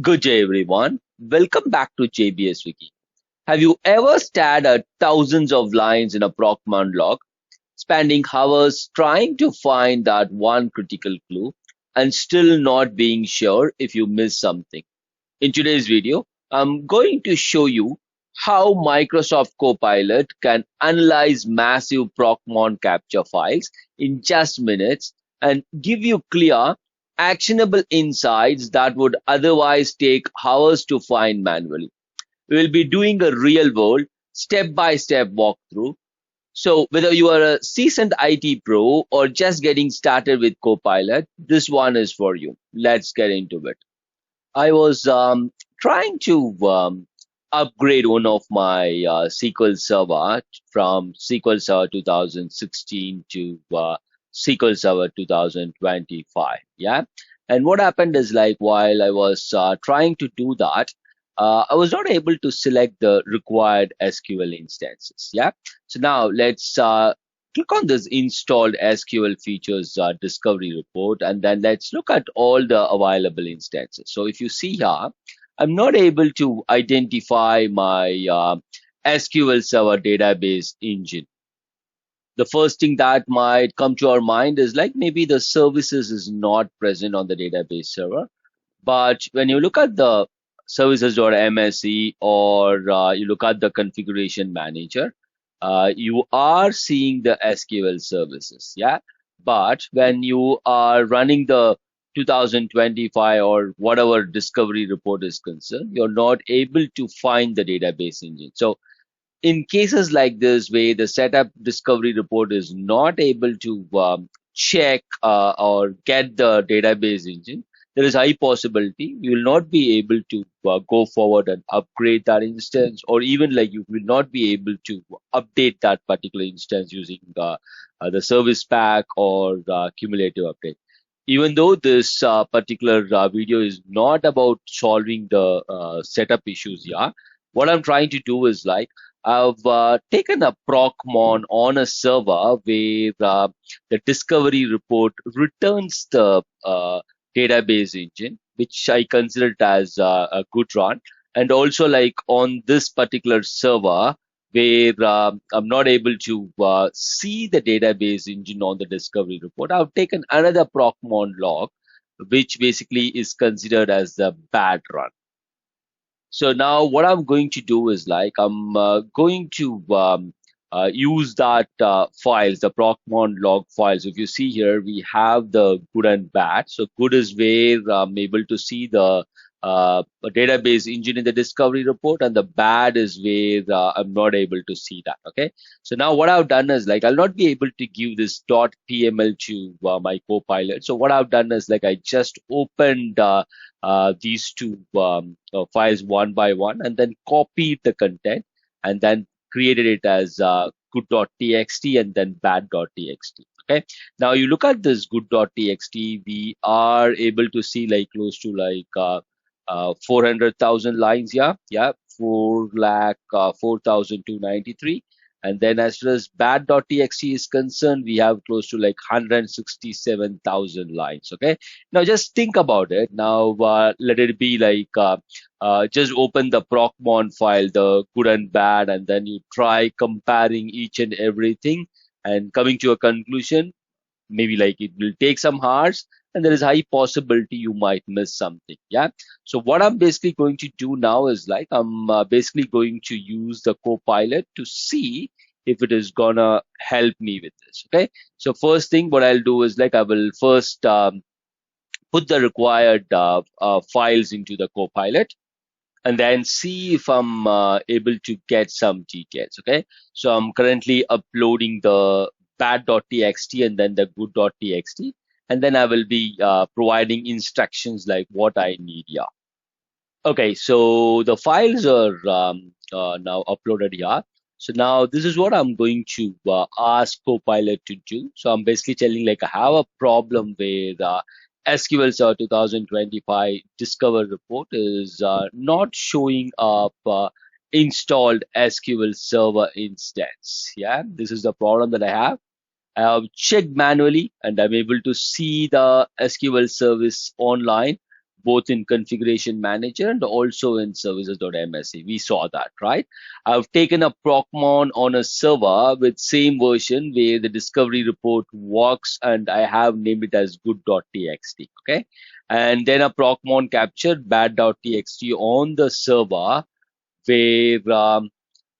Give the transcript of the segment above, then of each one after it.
Good day, everyone. Welcome back to JBSWiki. Have you ever stared at thousands of lines in a ProcMon log, spending hours trying to find that one critical clue and still not being sure if you missed something? In today's video, I'm going to show you how Microsoft Copilot can analyze massive ProcMon capture files in just minutes and give you clear, actionable insights that would otherwise take hours to find manually. We will be doing a real world, step by step walkthrough. So, whether you are a seasoned IT pro or just getting started with Copilot, this one is for you. Let's get into it. I was trying to upgrade one of my SQL Server from SQL Server 2016 to SQL Server 2025. Yeah. And what happened is like while I was trying to do that, I was not able to select the required SQL instances. Yeah. So now let's click on this installed SQL features discovery report, and then let's look at all the available instances. So if you see here, I'm not able to identify my SQL Server database engine. The first thing that might come to our mind is like maybe the services is not present on the database server. But when you look at the services.msc or you look at the configuration manager, you are seeing the SQL services. Yeah. But when you are running the 2025 or whatever discovery report is concerned, you're not able to find the database engine. So in cases like this, where the setup discovery report is not able to check or get the database engine, there is high possibility you will not be able to go forward and upgrade that instance, or even like you will not be able to update that particular instance using the service pack or cumulative update. Even though this particular video is not about solving the setup issues, yeah, what I'm trying to do is like I've taken a ProcMon on a server where the discovery report returns the database engine, which I consider it as a good run. And also like on this particular server where I'm not able to see the database engine on the discovery report, I've taken another ProcMon log, which basically is considered as the bad run. So now what I'm going to do is like I'm going to use that files, the ProcMon log files. If you see here, we have the good and bad. So good is where I'm able to see the database engine in the discovery report, and the bad is where I'm not able to see that. Okay. So now what I've done is like I'll not be able to give this .pml to my Copilot. So what I've done is like I just opened these two files one by one, and then copied the content, and then created it as good.txt and then bad.txt. Okay. Now you look at this good.txt, we are able to see like close to like 400,000 lines. Yeah. Yeah. 4 lakh 4,293. And then as far as bad.txt is concerned, we have close to like 167,000 lines. Okay. Now just think about it. Now let it be like just open the ProcMon file, the good and bad, and then you try comparing each and everything and coming to a conclusion. Maybe like it will take some hours, and there is high possibility you might miss something. Yeah. So what I'm basically going to do now is like I'm basically going to use the Copilot to see if it is gonna help me with this. Okay. So first thing what I'll do is like I will first put the required files into the Copilot, and then see if I'm able to get some details. Okay. So I'm currently uploading the bad.txt and then the good.txt, and then I will be providing instructions like what I need here. Okay, so the files are now uploaded here. So now this is what I'm going to ask Copilot to do. So I'm basically telling like I have a problem with SQL Server 2025 Discover report is not showing up installed SQL Server instance. Yeah, this is the problem that I have. I have checked manually and I'm able to see the SQL service online, both in Configuration Manager and also in services.msc. We saw that, right? I've taken a ProcMon on a server with same version where the discovery report works, and I have named it as good.txt. Okay. And then a ProcMon captured bad.txt on the server where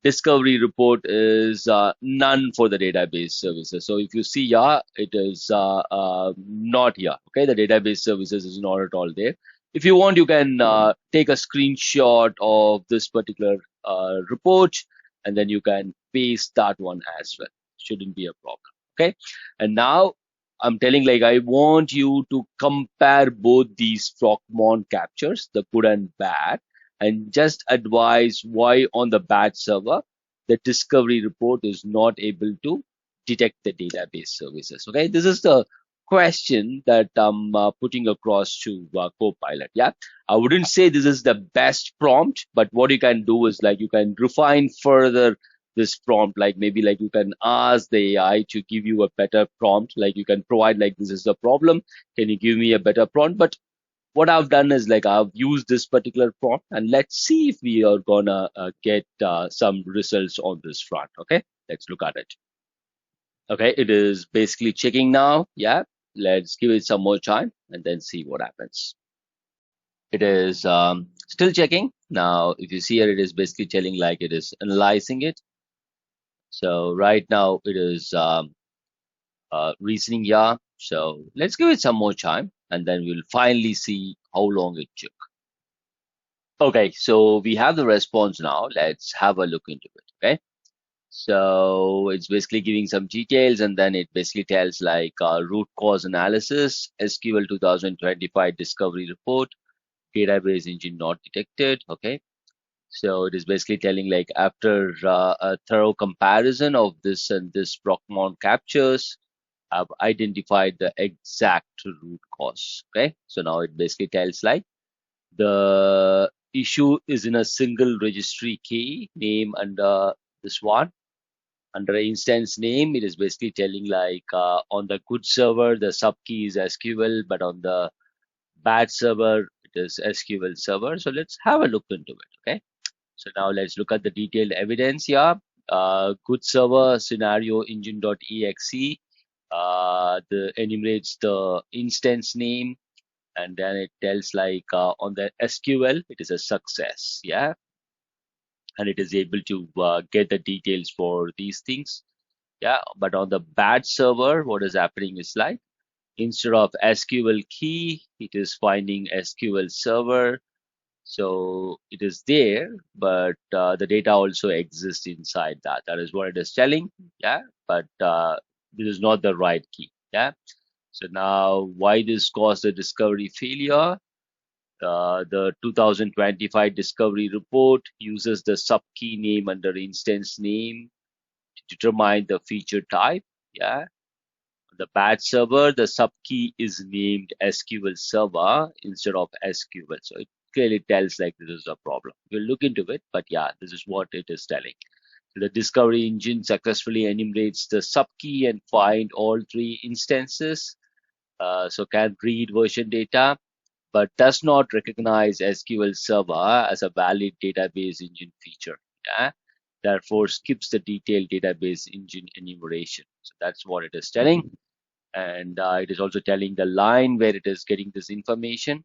discovery report is none for the database services. So if you see here, it is not here. Okay, the database services is not at all there. If you want, you can take a screenshot of this particular report, and then you can paste that one as well. Shouldn't be a problem. Okay, and now I'm telling, like, I want you to compare both these ProcMon captures, the good and bad, and just advise why on the bad server the discovery report is not able to detect the database services. Okay, this is the question that I'm putting across to Copilot. Yeah, I wouldn't say this is the best prompt, but what you can do is, like, you can refine further this prompt. Like, maybe like you can ask the AI to give you a better prompt. Like, you can provide, like, this is the problem, can you give me a better prompt? But what I've done is, like, I've used this particular prompt, and let's see if we are gonna get some results on this front. Okay, let's look at it. Okay, it is basically checking now. Yeah, let's give it some more time and then see what happens. It is still checking. Now, if you see here, it is basically telling like it is analyzing it. So right now it is reasoning. Yeah, so let's give it some more time and then we'll finally see how long it took. Okay, so we have the response now. Let's have a look into it. Okay, so it's basically giving some details, and then it basically tells like root cause analysis, SQL 2025 discovery report, database engine not detected. Okay, so it is basically telling like after a thorough comparison of this and this ProcMon captures, I've identified the exact root cause. Okay, so now it basically tells like the issue is in a single registry key name under this one. Under instance name, it is basically telling like on the good server, the sub key is SQL, but on the bad server, it is SQL server. So let's have a look into it. Okay. So now let's look at the detailed evidence here. Good server scenario engine.exe. The enumerates the instance name, and then it tells like on the SQL it is a success. Yeah, and it is able to get the details for these things. Yeah, but on the bad server, what is happening is like instead of SQL key, it is finding SQL server. So it is there, but the data also exists inside that. That is what it is telling. Yeah, but this is not the right key. Yeah. So now why this caused a discovery failure? The 2025 discovery report uses the subkey name under instance name to determine the feature type. Yeah. The bad server, the subkey is named SQL Server instead of SQL. So it clearly tells like this is a problem. We'll look into it, but yeah, this is what it is telling. So the discovery engine successfully enumerates the subkey and find all three instances. So can read version data, but does not recognize SQL Server as a valid database engine feature. Yeah? Therefore, skips the detailed database engine enumeration. So that's what it is telling. And it is also telling the line where it is getting this information.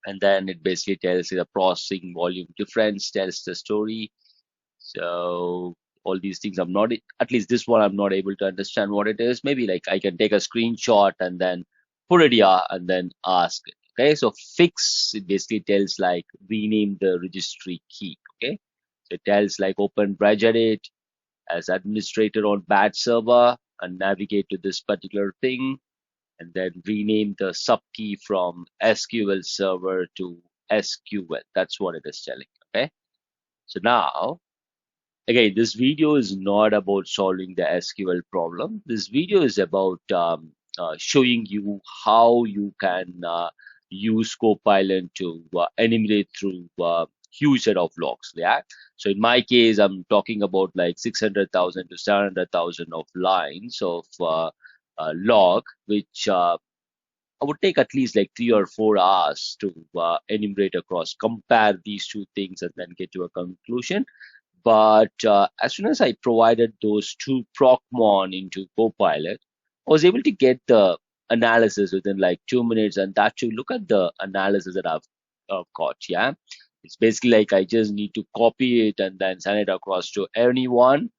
And then it basically tells the processing volume difference, tells the story. So all these things I'm not, at least this one I'm not able to understand what it is. Maybe like I can take a screenshot and then put it here and then ask it. Okay, so fix, it basically tells like rename the registry key. Okay, so it tells like open Brajadit as administrator on bad server and navigate to this particular thing, and then rename the subkey from SQL Server to SQL. That's what it is telling. Okay, so now again, this video is not about solving the SQL problem. This video is about showing you how you can use Copilot to enumerate through huge set of logs. Yeah. So in my case, I'm talking about like 600,000 to 700,000 of lines of log, which I would take at least like 3 or 4 hours to enumerate across, compare these two things, and then get to a conclusion. But as soon as I provided those two ProcMon into Copilot, I was able to get the analysis within like 2 minutes, and that to look at the analysis that I've got. Yeah, it's basically like I just need to copy it and then send it across to anyone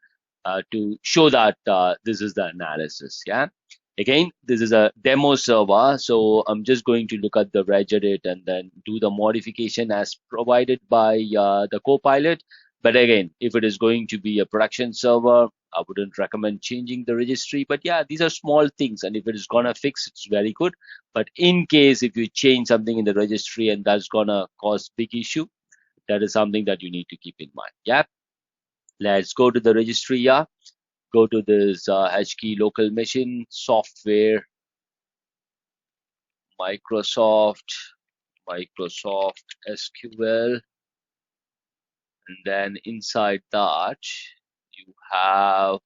to show that this is the analysis. Yeah. Again, this is a demo server, so I'm just going to look at the regedit and then do the modification as provided by the Copilot. But again, if it is going to be a production server, I wouldn't recommend changing the registry. But yeah, these are small things, and if it is gonna fix, it's very good. But in case if you change something in the registry and that's gonna cause big issue, that is something that you need to keep in mind. Yeah. Let's go to the registry. Yeah. Go to this HKey local machine software, Microsoft SQL, and then inside that you have,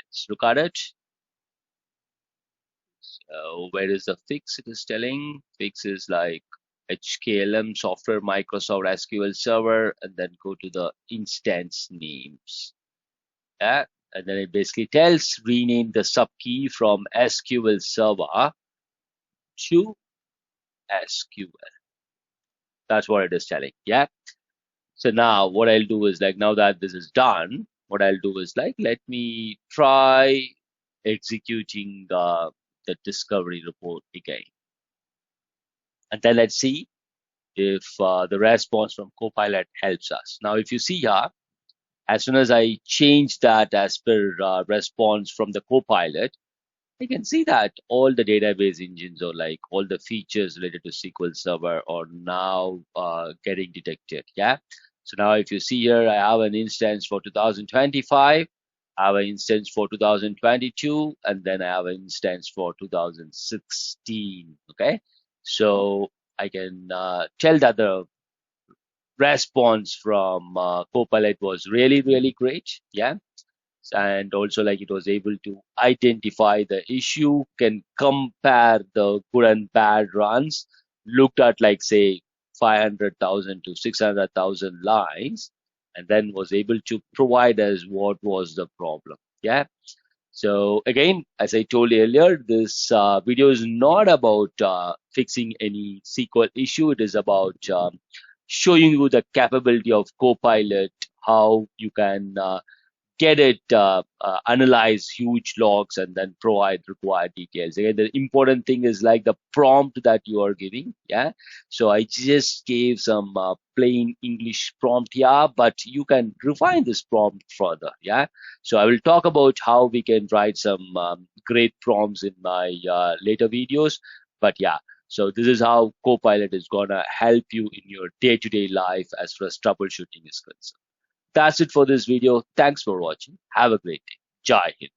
let's look at it. So where is the fix? It is telling fix is like HKLM software Microsoft SQL Server, and then go to the instance names. Yeah, and then it basically tells rename the subkey from SQL Server to SQL. That's what it is telling. Yeah. So now what I'll do is like, now that this is done, what I'll do is like, let me try executing the discovery report again. And then let's see if the response from Copilot helps us. Now, if you see here, as soon as I change that as per response from the Copilot, I can see that all the database engines or like all the features related to SQL Server are now getting detected. Yeah. So now if you see here, I have an instance for 2025, I have an instance for 2022, and then I have an instance for 2016. Okay. So I can tell that the response from Copilot was really, really great. Yeah. And also like it was able to identify the issue, can compare the good and bad runs, looked at like say 500,000 to 600,000 lines, and then was able to provide us what was the problem. Yeah. So again, as I told you earlier, this video is not about fixing any SQL issue. It is about showing you the capability of Copilot, how you can get it, analyze huge logs, and then provide required details. Again, the important thing is like the prompt that you are giving. Yeah. So I just gave some plain English prompt here, but you can refine this prompt further. Yeah. So I will talk about how we can write some great prompts in my later videos. But yeah, so this is how Copilot is gonna help you in your day-to-day life as far as troubleshooting is concerned. That's it for this video. Thanks for watching. Have a great day. Jai Hind.